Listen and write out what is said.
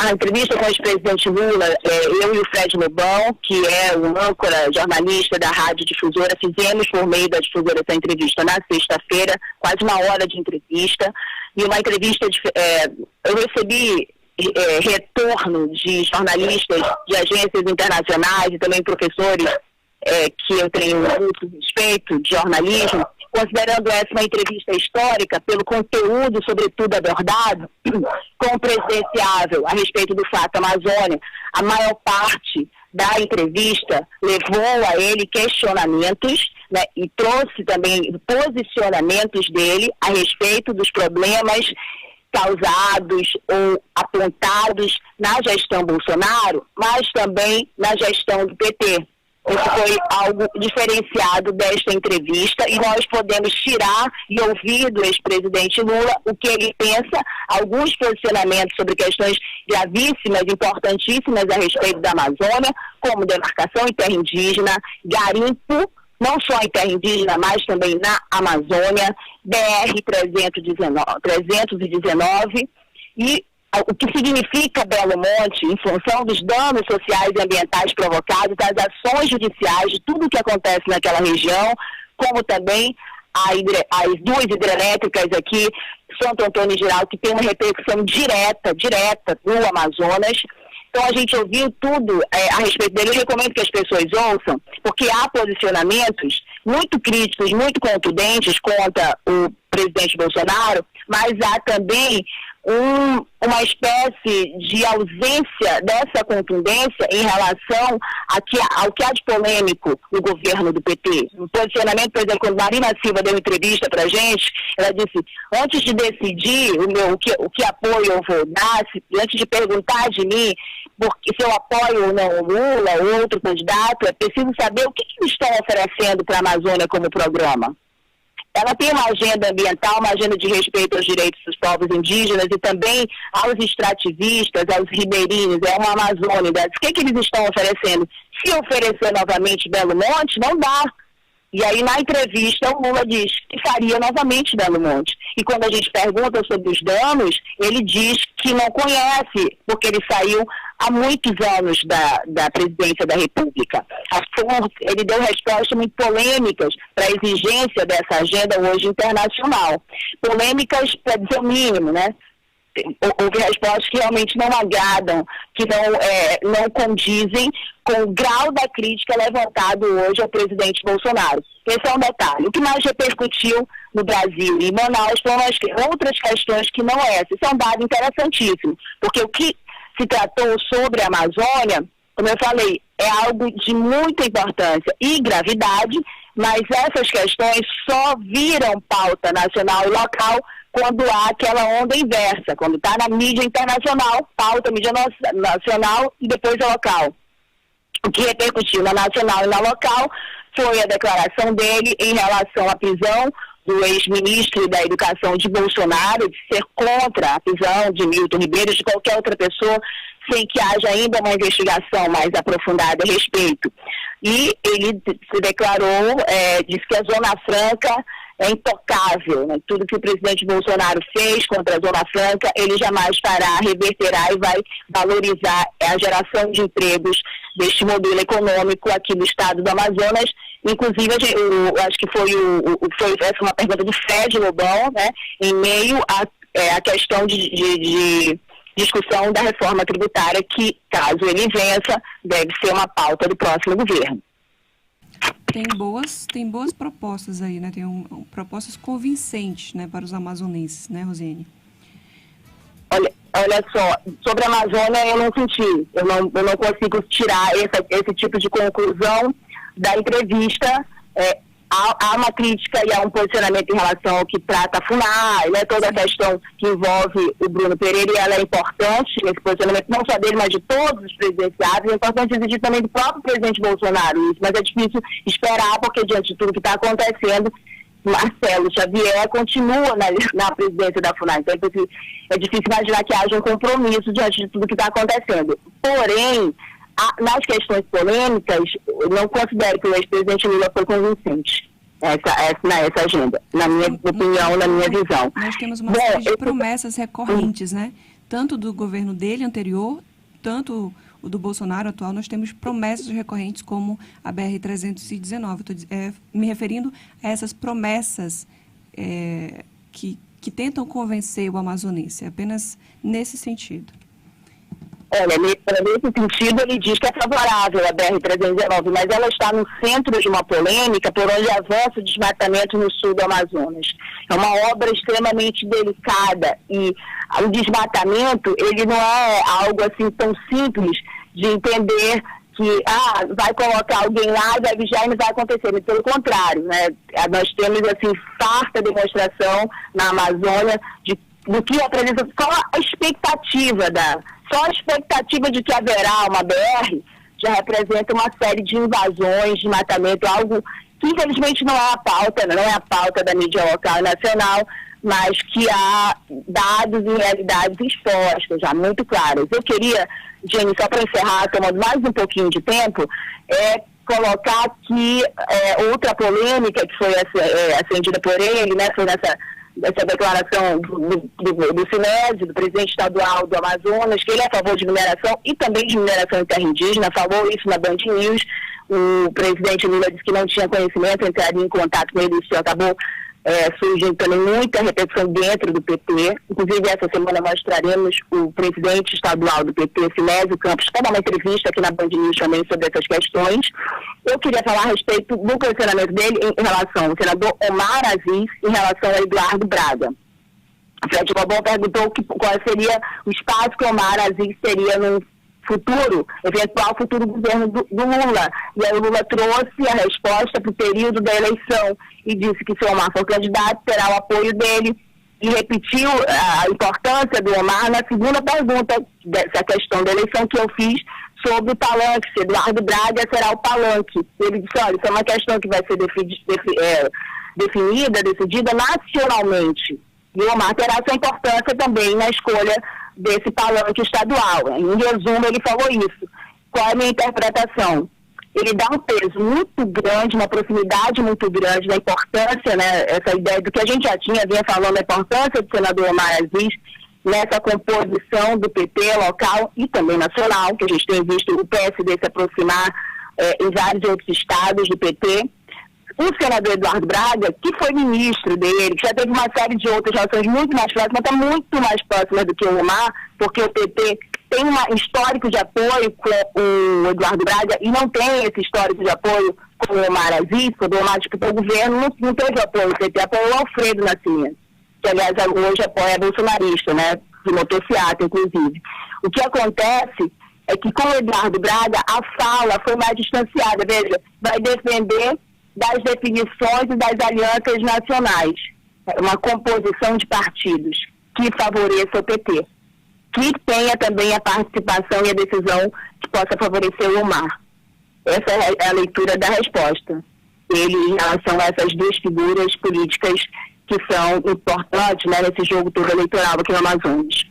A entrevista com o ex-presidente Lula, eu e o Fred Lobão, que é o âncora jornalista da Rádio Difusora, fizemos por meio da Difusora essa entrevista na sexta-feira, quase uma hora de entrevista, e uma entrevista, eu recebi retorno de jornalistas de agências internacionais e também professores que eu tenho muito respeito de jornalismo, considerando essa uma entrevista histórica pelo conteúdo, sobretudo abordado, com o presidenciável a respeito do fato Amazônia. A maior parte da entrevista levou a ele questionamentos, né, e trouxe também posicionamentos dele a respeito dos problemas causados ou apontados na gestão Bolsonaro, mas também na gestão do PT. Isso foi algo diferenciado desta entrevista e nós podemos tirar e ouvir do ex-presidente Lula o que ele pensa, alguns posicionamentos sobre questões gravíssimas, importantíssimas a respeito da Amazônia, como demarcação em terra indígena, garimpo, não só em terra indígena, mas também na Amazônia, BR-319 e o que significa Belo Monte em função dos danos sociais e ambientais provocados, das ações judiciais, de tudo o que acontece naquela região, como também as duas hidrelétricas aqui, Santo Antônio e Girau, que tem uma repercussão direta no Amazonas. Então a gente ouviu tudo a respeito dele. Eu recomendo que as pessoas ouçam, porque há posicionamentos muito críticos, muito contundentes contra o presidente Bolsonaro, mas há também uma espécie de ausência dessa contundência em relação ao que há de polêmico no governo do PT. Um posicionamento, por exemplo, quando Marina Silva deu entrevista para a gente, ela disse, antes de decidir o que apoio eu vou dar, antes de perguntar de mim se eu apoio ou não o Lula ou outro candidato, é preciso saber o que eles estão oferecendo para a Amazônia como programa. Ela tem uma agenda ambiental, uma agenda de respeito aos direitos dos povos indígenas e também aos extrativistas, aos ribeirinhos, é uma Amazônia. O que eles estão oferecendo? Se oferecer novamente Belo Monte, não dá. E aí, na entrevista, o Lula diz que faria novamente Belo Monte. E quando a gente pergunta sobre os danos, ele diz que não conhece, porque ele saiu há muitos anos da presidência da República. Ele deu respostas muito polêmicas para a exigência dessa agenda hoje internacional. Polêmicas, para dizer o mínimo, né? Houve respostas que realmente não agradam, que não condizem com o grau da crítica levantado hoje ao presidente Bolsonaro. Esse é um detalhe. O que mais repercutiu no Brasil e em Manaus foram outras questões que não essa. Isso é um dado interessantíssimo, porque o que se tratou sobre a Amazônia, como eu falei, é algo de muita importância e gravidade, mas essas questões só viram pauta nacional e local quando há aquela onda inversa, quando está na mídia internacional, pauta mídia nacional e depois a local. O que repercutiu na nacional e na local foi a declaração dele em relação à prisão do ex-ministro da Educação de Bolsonaro, de ser contra a prisão de Milton Ribeiro, de qualquer outra pessoa, sem que haja ainda uma investigação mais aprofundada a respeito. E ele se declarou, disse que a Zona Franca é intocável, né? Tudo que o presidente Bolsonaro fez contra a Zona Franca, ele jamais fará, reverterá e vai valorizar a geração de empregos deste modelo econômico aqui no estado do Amazonas. Inclusive, acho que foi essa uma pergunta do Fred Lobão, né? Em meio à questão de discussão da reforma tributária, que, caso ele vença, deve ser uma pauta do próximo governo. Tem boas propostas aí, né? Tem propostas convincentes, né, para os amazonenses, né, Rosiane? Olha só, sobre a Amazônia eu não senti, eu não consigo tirar esse tipo de conclusão da entrevista. Há uma crítica e há um posicionamento em relação ao que trata a FUNAI, né, toda a questão que envolve o Bruno Pereira, e ela é importante, esse posicionamento não só dele, mas de todos os presidenciáveis. É importante exigir também do próprio presidente Bolsonaro isso, mas é difícil esperar, porque diante de tudo que está acontecendo, Marcelo Xavier continua na presidência da FUNAI. Então é difícil imaginar que haja um compromisso diante de tudo que está acontecendo. Porém, nas questões polêmicas, eu não considero que o ex-presidente Lula foi convincente nessa agenda, na minha opinião, na minha visão. Nós temos uma série de promessas recorrentes, né? tanto do governo dele anterior, tanto o do Bolsonaro atual, nós temos promessas recorrentes como a BR-319. Estou me referindo a essas promessas que tentam convencer o amazonense, apenas nesse sentido. Olha, nesse sentido, ele diz que é favorável à BR-319, mas ela está no centro de uma polêmica por onde avança o desmatamento no sul do Amazonas. É uma obra extremamente delicada e o desmatamento, ele não é algo assim tão simples de entender que vai colocar alguém lá e vai vigiar e não vai acontecer. Mas, pelo contrário, né? Nós temos assim, farta demonstração na Amazônia do que apresenta só a expectativa de que haverá uma BR já representa uma série de invasões, de matamento, algo que infelizmente não é a pauta da mídia local e nacional, mas que há dados e realidades expostas, já muito claras. Eu queria, Jenny, só para encerrar, tomando mais um pouquinho de tempo, colocar que outra polêmica que foi acendida por ele, né, foi essa declaração do Sinésio, do presidente estadual do Amazonas, que ele é a favor de mineração e também de mineração em terra indígena, falou isso na Band News. O presidente Lula disse que não tinha conhecimento, entraria em contato com ele, isso acabou surgindo também muita repercussão dentro do PT. Inclusive, essa semana nós traremos o presidente estadual do PT, Sinésio Campos, para dar uma entrevista aqui na Band News também sobre essas questões. Eu queria falar a respeito do posicionamento dele em relação ao senador Omar Aziz, em relação a Eduardo Braga. A Fred Lobão perguntou qual seria o espaço que Omar Aziz teria no eventual futuro governo do Lula. E aí o Lula trouxe a resposta para o período da eleição e disse que se o Omar for candidato, terá o apoio dele, e repetiu a importância do Omar na segunda pergunta dessa questão da eleição que eu fiz sobre o palanque, se Eduardo Braga será o palanque. Ele disse, olha, isso é uma questão que vai ser decidida nacionalmente. E o Omar terá sua importância também na escolha desse palanque estadual. Em resumo, ele falou isso. Qual é a minha interpretação? Ele dá um peso muito grande, uma proximidade muito grande da importância, né, essa ideia do que a gente já vinha falando, da importância do senador Omar Aziz nessa composição do PT local e também nacional, que a gente tem visto o PSD se aproximar em vários outros estados do PT. O senador Eduardo Braga, que foi ministro dele, que já teve uma série de outras relações muito mais próximas, até muito mais próximas do que o Omar, porque o PT tem um histórico de apoio com o Eduardo Braga e não tem esse histórico de apoio com o Omar Aziz. Quando o Omar disputou o governo, não teve apoio, o PT apoiou o Alfredo Nascimento, que aliás hoje apoia bolsonarista, né, de motociata, inclusive. O que acontece é que com o Eduardo Braga, a fala foi mais distanciada, veja, vai defender das definições e das alianças nacionais, uma composição de partidos que favoreça o PT, que tenha também a participação e a decisão que possa favorecer o Omar. Essa é a leitura da resposta. Ele, em relação a essas duas figuras políticas que são importantes, né, nesse jogo todo eleitoral aqui no Amazonas.